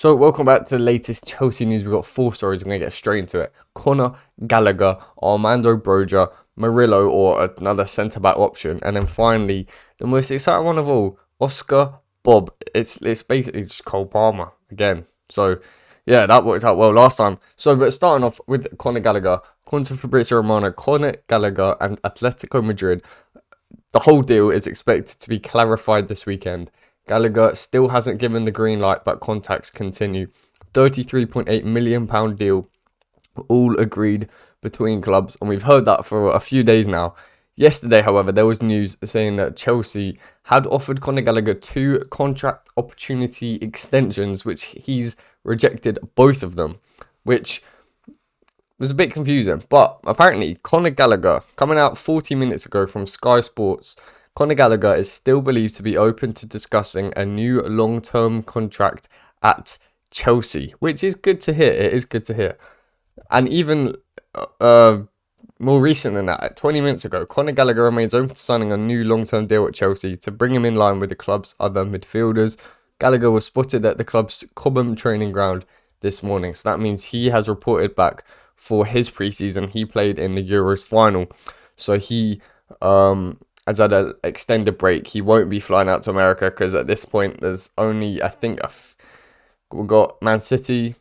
So, welcome back to the latest Chelsea news. We've got 4 stories. We're going to get straight into it. Conor Gallagher, Armando Broja, Murillo, or another centre-back option. And then finally, the most exciting one of all, Oscar Bob. It's basically just Cole Palmer again. So, yeah, that worked out well last time. So, but starting off with Conor Gallagher, according to Fabrizio Romano, Conor Gallagher and Atletico Madrid, the whole deal is expected to be clarified this weekend. Gallagher still hasn't given the green light, but contacts continue. £33.8 million deal, all agreed between clubs, and we've heard that for a few days now. Yesterday, however, there was news saying that Chelsea had offered Conor Gallagher 2 contract opportunity extensions, which he's rejected both of them, which was a bit confusing. But apparently, Conor Gallagher, coming out 40 minutes ago from Sky Sports, Conor Gallagher is still believed to be open to discussing a new long-term contract at Chelsea, which is good to hear. It is good to hear. And even more recent than that, 20 minutes ago, Conor Gallagher remains open to signing a new long-term deal at Chelsea to bring him in line with the club's other midfielders. Gallagher was spotted at the club's Cobham training ground this morning, so that means he has reported back for his preseason. He played in the Euros final, so he has had an extended break. He won't be flying out to America because at this point there's only, I think, we've got Man City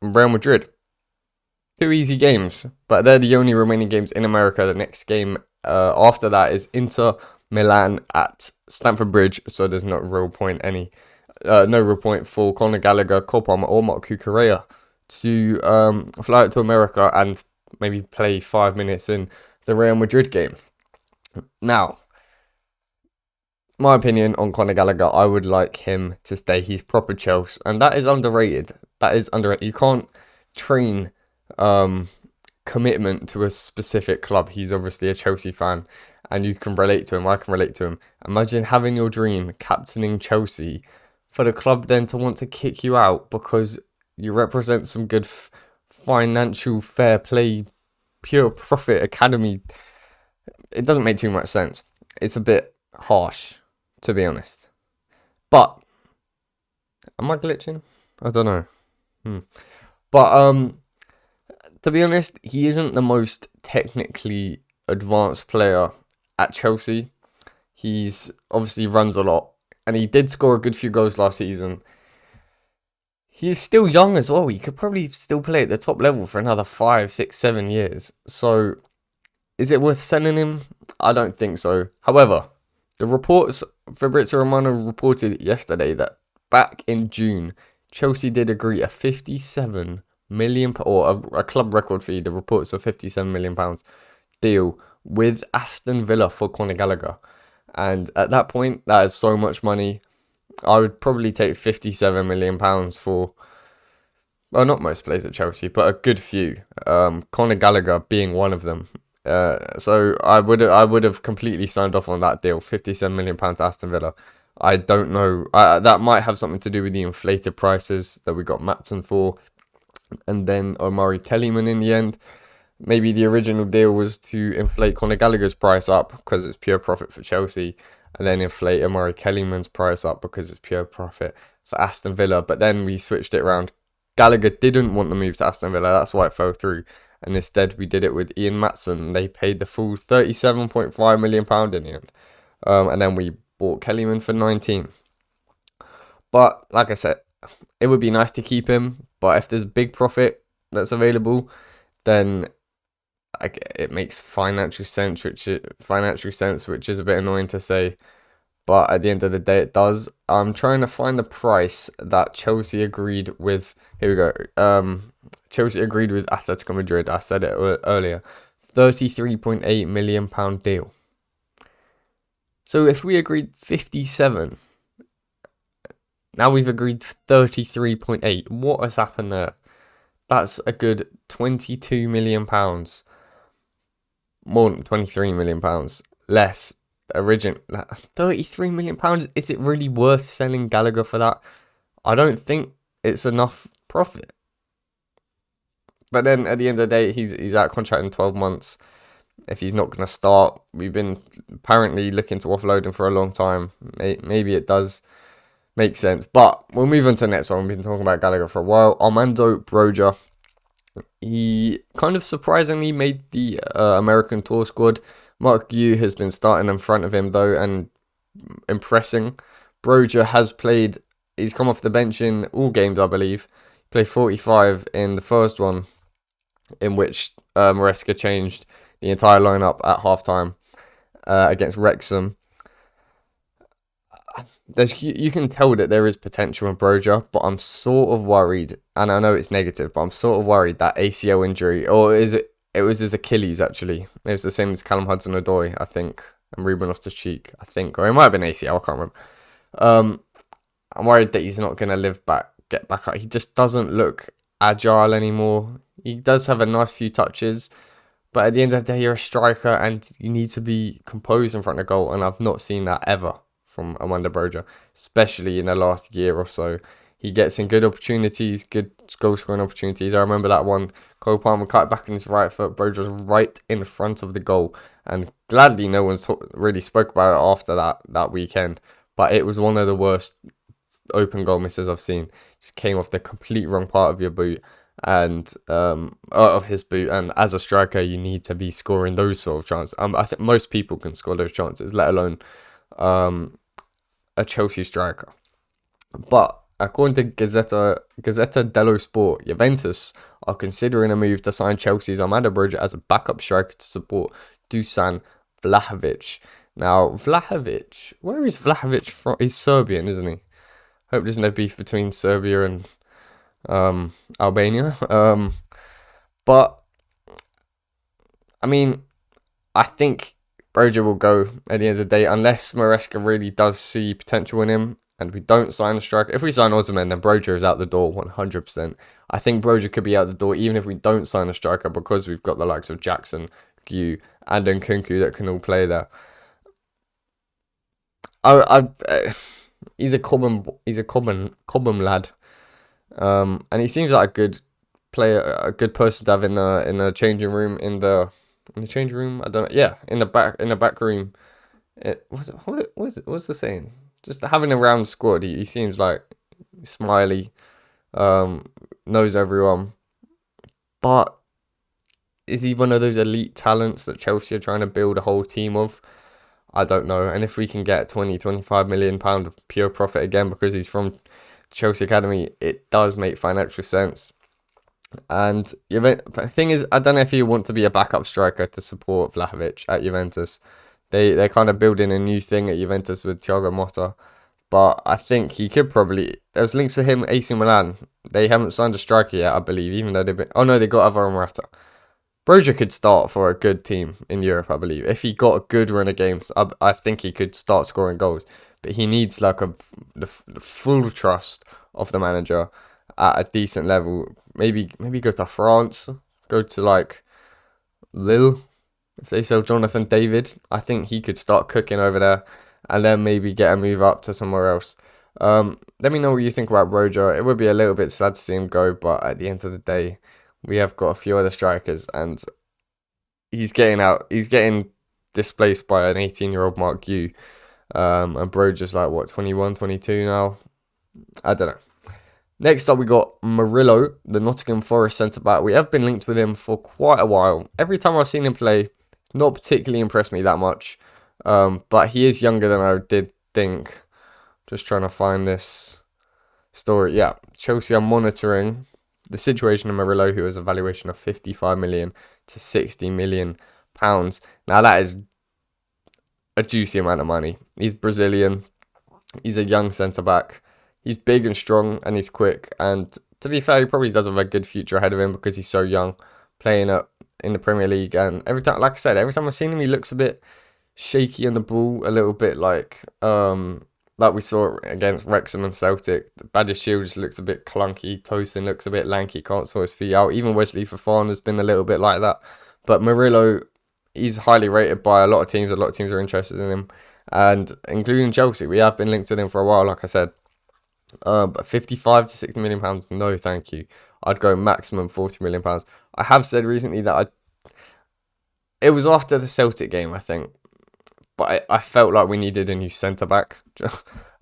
and Real Madrid. 2 easy games, but they're the only remaining games in America. The next game after that is Inter Milan at Stamford Bridge, so there's no real point for Conor Gallagher, Cole Palmer, or Marc Cucurella to fly out to America and maybe play 5 minutes in the Real Madrid game. Now, my opinion on Conor Gallagher, I would like him to stay. He's proper Chelsea, and that is underrated. You can't train commitment to a specific club. He's obviously a Chelsea fan, and you can relate to him. I can relate to him. Imagine having your dream, captaining Chelsea, for the club then to want to kick you out because you represent some good financial fair play, pure profit academy. It doesn't make too much sense. It's a bit harsh, to be honest. But am I glitching? I don't know. But to be honest, he isn't the most technically advanced player at Chelsea. He's obviously runs a lot, and he did score a good few goals last season. He's still young as well. He could probably still play at the top level for another 5, 6, 7 years. So, is it worth selling him? I don't think so. However, the reports, Fabrizio Romano reported yesterday that back in June, Chelsea did agree a £57 million, or a club record fee, the reports of £57 million deal with Aston Villa for Conor Gallagher. And at that point, that is so much money. I would probably take £57 million for, well, not most players at Chelsea, but a good few. Conor Gallagher being one of them. So I would have completely signed off on that deal. £57 million to Aston Villa. I don't know. That might have something to do with the inflated prices that we got Matson for, and then Omari Kellyman in the end. Maybe the original deal was to inflate Conor Gallagher's price up because it's pure profit for Chelsea, and then inflate Omari Kellyman's price up because it's pure profit for Aston Villa. But then we switched it around. Gallagher didn't want to move to Aston Villa. That's why it fell through. And instead, we did it with Ian Matson. They paid the full £37.5 million in the end. And then we bought Kellyman for 19. But like I said, it would be nice to keep him. But if there's big profit that's available, then it makes financial sense, which is a bit annoying to say. But at the end of the day, it does. I'm trying to find the price that Chelsea agreed with. Here we go. Chelsea agreed with Atletico Madrid. I said it earlier. £33.8 million deal. So if we agreed 57, now we've agreed 33.8. What has happened there? That's a good £22 million. More than £23 million. Less. £33 million. Is it really worth selling Gallagher for that? I don't think it's enough profit. But then at the end of the day, he's out of contract in 12 months. If he's not going to start, we've been apparently looking to offload him for a long time. Maybe it does Makes sense. But we'll move on to the next one. We've been talking about Gallagher for a while. Armando Broja. He kind of surprisingly made the American tour squad. Mark Yu has been starting in front of him though and impressing. Broja has played, he's come off the bench in all games, I believe. He played 45 in the first one, in which Maresca changed the entire lineup at halftime against Wrexham. You can tell that there is potential in Broja, but I'm sort of worried, and I know it's negative, but I'm sort of worried that ACL injury, or is it? It was his Achilles actually. It was the same as Callum Hudson-Odoi, I think, and Ruben Loftus-Cheek, I think, or it might have been ACL. I can't remember. I'm worried that he's not going to get back up. He just doesn't look agile anymore. He does have a nice few touches, but at the end of the day, you're a striker and you need to be composed in front of goal, and I've not seen that ever from Armando Broja, especially in the last year or so. He gets in good opportunities, good goal scoring opportunities. I remember that one, Cole Palmer cut back on his right foot. Broja was right in front of the goal, and gladly no one really spoke about it after that weekend. But it was one of the worst open goal misses I've seen. Just came off the complete wrong part of your boot and of his boot. And as a striker, you need to be scoring those sort of chances. I think most people can score those chances, let alone a Chelsea striker. But according to Gazzetta dello Sport, Juventus are considering a move to sign Chelsea's Armando Broja as a backup striker to support Dusan Vlahovic. Now, Vlahovic, where is Vlahovic from? He's Serbian, isn't he? Hope there's no beef between Serbia and Albania. But, I mean, I think Broja will go at the end of the day, unless Maresca really does see potential in him and we don't sign a striker. If we sign Osimhen, then Broja is out the door 100%. I think Broja could be out the door even if we don't sign a striker, because we've got the likes of Jackson, Gu, and Nkunku that can all play there. He's a common lad, and he seems like a good player, a good person to have in the changing room, in the changing room. I don't know. Yeah, in the back room. What's the saying? Just having a round squad. He seems like smiley, knows everyone, but is he one of those elite talents that Chelsea are trying to build a whole team of? I don't know. And if we can get 25 million pound of pure profit again because he's from Chelsea Academy, it does make financial sense. And the thing is, I don't know if you want to be a backup striker to support Vlahovic at Juventus. They're kind of building a new thing at Juventus with Thiago Motta. But I think he could probably... There's links to him, AC Milan. They haven't signed a striker yet, I believe, even though they've been... Oh no, they got Alvaro Morata. Broja could start for a good team in Europe, I believe. If he got a good run of games, I think he could start scoring goals. But he needs like the full trust of the manager at a decent level. Maybe go to France, go to like Lille. If they sell Jonathan David, I think he could start cooking over there, and then maybe get a move up to somewhere else. Let me know what you think about Broja. It would be a little bit sad to see him go, but at the end of the day, we have got a few other strikers, and he's getting displaced by an 18-year-old Mark Yu. And Broja's like, what, 21, 22 now? I don't know. Next up, we got Murillo, the Nottingham Forest centre-back. We have been linked with him for quite a while. Every time I've seen him play, not particularly impressed me that much. But he is younger than I did think. Just trying to find this story. Yeah, Chelsea are monitoring the situation of Murillo, who has a valuation of 55 million to 60 million pounds. Now that is a juicy amount of money. He's Brazilian. He's a young centre-back. He's big and strong, and he's quick. And to be fair, he probably does have a good future ahead of him because he's so young, playing in the Premier League. And every time, like I said, every time I've seen him, he looks a bit shaky on the ball, a little bit like we saw against Wrexham and Celtic. Badiashile just looks a bit clunky. Tosin looks a bit lanky, can't sort his feet out. Even Wesley Fofana has been a little bit like that. But Murillo, he's highly rated by a lot of teams. A lot of teams are interested in him, and including Chelsea. We have been linked with him for a while, like I said. But 55 to 60 million pounds, no thank you. I'd go maximum 40 million pounds. I have said recently that it was after the Celtic game, I think. But I felt like we needed a new centre-back.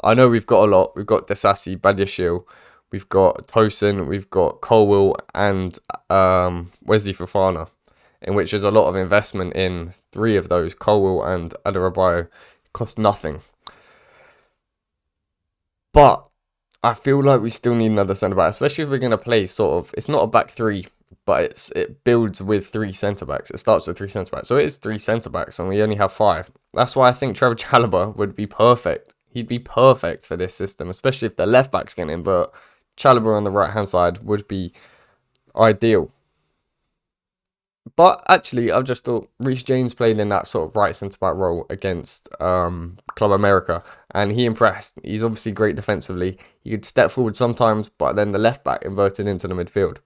I know we've got a lot. We've got Desassi, Badiashile, we've got Tosin, we've got Colwill, and Wesley Fofana, in which there's a lot of investment in three of those. Colwill and Adarabioyo cost nothing. But I feel like we still need another centre back, especially if we're going to play sort of. It's not a back three, but it builds with three centre backs. It starts with three centre backs, so it is three centre backs, and we only have five. That's why I think Trevor Chalobah would be perfect. He'd be perfect for this system, especially if the left backs can invert. Chalobah on the right hand side would be ideal. But actually, I've just thought Reece James played in that sort of right centre back role against Club America, and he impressed. He's obviously great defensively. He could step forward sometimes, but then the left back inverted into the midfield.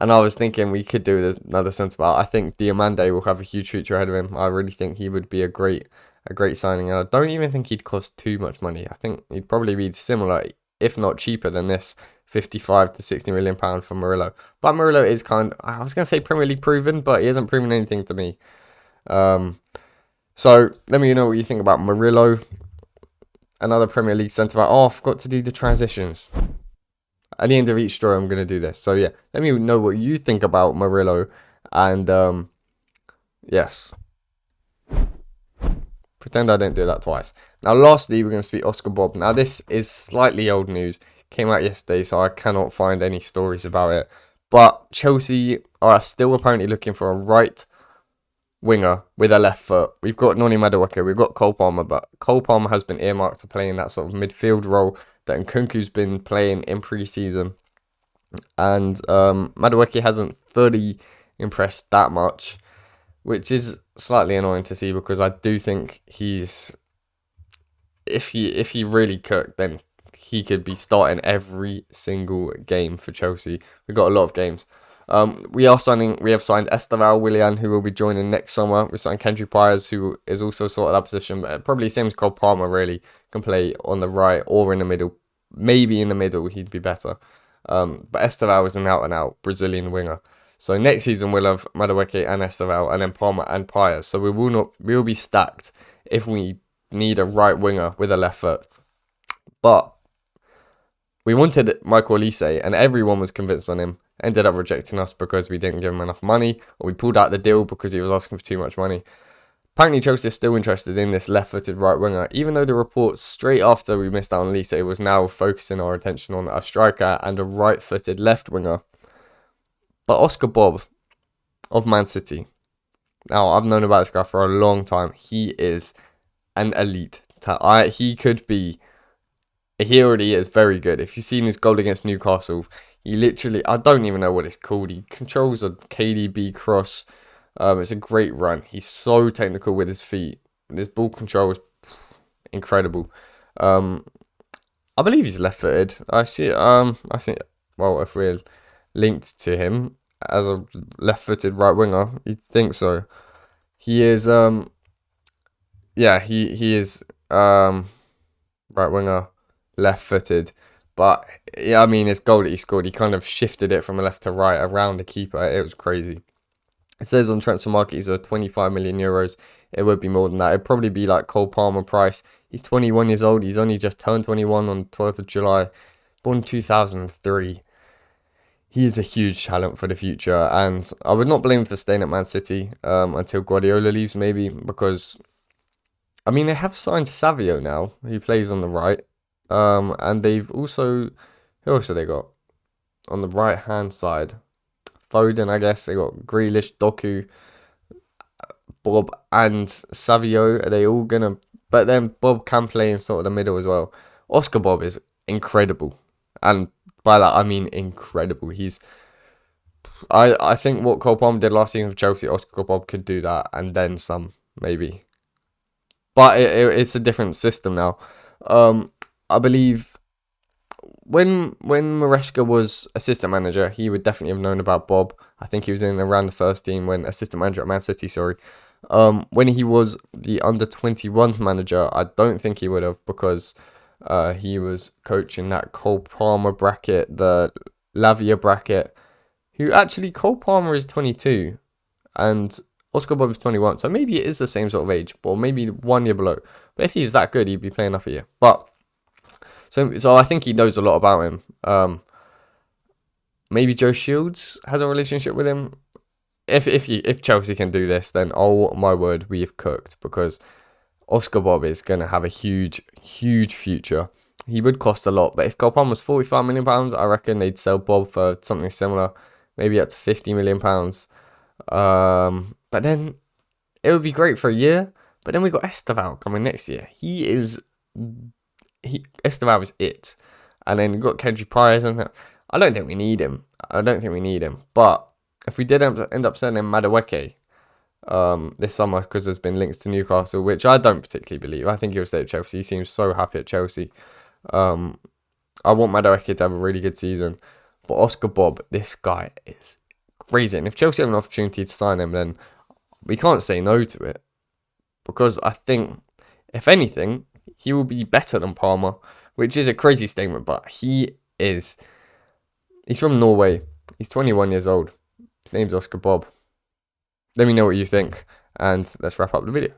And I was thinking we could do another centre back. I think Diomande will have a huge future ahead of him. I really think he would be a great signing. And I don't even think he'd cost too much money. I think he'd probably be similar, if not cheaper than this, 55 to 60 million pound for Murillo. But Murillo is I was going to say Premier League proven, but he hasn't proven anything to me. So let me know what you think about Murillo. Another Premier League centre back. Oh, I forgot to do the transitions. At the end of each story, I'm going to do this. So yeah, let me know what you think about Murillo. And yes. Pretend I didn't do that twice. Now, lastly, we're going to speak Oscar Bob. Now, this is slightly old news. Came out yesterday, so I cannot find any stories about it. But Chelsea are still apparently looking for a right winger with a left foot. We've got Noni Madueke, we've got Cole Palmer, but Cole Palmer has been earmarked to play in that sort of midfield role that Nkunku's been playing in pre-season. And Madueke hasn't fully impressed that much, which is slightly annoying to see, because I do think he's, if he really cooked, then he could be starting every single game for Chelsea. We've got a lot of games. We have signed Esteval Willian, who will be joining next summer. We signed Kendry Pires, who is also sort of that position, but probably same as Cole Palmer, really. Can play on the right or in the middle. Maybe in the middle, he'd be better. But Esteval is an out-and-out Brazilian winger. So next season, we'll have Madueke and Esteval, and then Palmer and Pires. So we will be stacked if we need a right winger with a left foot. But we wanted Michael Olise, and everyone was convinced on him. Ended up rejecting us because we didn't give him enough money, or we pulled out the deal because he was asking for too much money. Apparently, Chelsea is still interested in this left-footed right winger, even though the reports straight after we missed out on Olise was now focusing our attention on a striker and a right-footed left winger. But Oscar Bob of Man City. Now, I've known about this guy for a long time. He is an elite talent. He already is very good. If you've seen his goal against Newcastle, he literally, I don't even know what it's called. He controls a KDB cross. It's a great run. He's so technical with his feet. His ball control is incredible. I believe he's left-footed. I think, well, if we're linked to him as a left-footed right winger, you'd think so. He is, he is right winger, left-footed. But yeah, I mean, his goal that he scored, he kind of shifted it from left to right around the keeper. It was crazy. It says on Transfer Market he's worth 25 million euros. It would be more than that. It'd probably be like Cole Palmer price. He's 21 years old. He's only just turned 21 on 12th of July. Born 2003. He is a huge talent for the future. And I would not blame him for staying at Man City until Guardiola leaves, maybe. Because, I mean, they have signed Savio now. He plays on the right. And they've also... Who else have they got? On the right-hand side. Foden, I guess. They got Grealish, Doku, Bob, and Savio. Are they all gonna? But then Bob can play in sort of the middle as well. Oscar Bob is incredible, and by that I mean incredible. I think what Cole Palmer did last season for Chelsea, Oscar Bob could do that and then some, maybe. But it's a different system now. I believe. When Maresca was assistant manager, he would definitely have known about Bob. I think he was in around the first team when assistant manager at Man City, when he was the under-21s manager, I don't think he would have, because he was coaching that Cole Palmer bracket, the Lavia bracket, who actually, Cole Palmer is 22 and Oscar Bob is 21. So maybe it is the same sort of age, or maybe 1 year below. But But if he was that good, he'd be playing up a year. But so I think he knows a lot about him. Maybe Joe Shields has a relationship with him. If Chelsea can do this, then oh my word, we have cooked, because Oscar Bob is going to have a huge future. He would cost a lot, but if Cole Palmer was £45 million, I reckon they'd sell Bob for something similar, maybe up to £50 million. But then it would be great for a year. But then we got Esteval coming next year. Esteval is it. And then you got Kedri Price, and I don't think we need him. But if we did end up selling Madueke this summer, because there's been links to Newcastle, which I don't particularly believe. I think he'll stay at Chelsea. He seems so happy at Chelsea. I want Madueke to have a really good season. But Oscar Bob, this guy is crazy. And if Chelsea have an opportunity to sign him, then we can't say no to it. Because I think, if anything, he will be better than Palmer, which is a crazy statement, but he's from Norway. He's 21 years old. His name's Oscar Bob. Let me know what you think, and let's wrap up the video.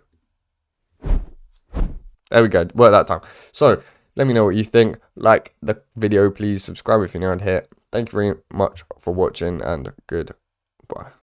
There we go. Work that time. So, let me know what you think. Like the video, please. Subscribe if you're new around here. Thank you very much for watching, and goodbye.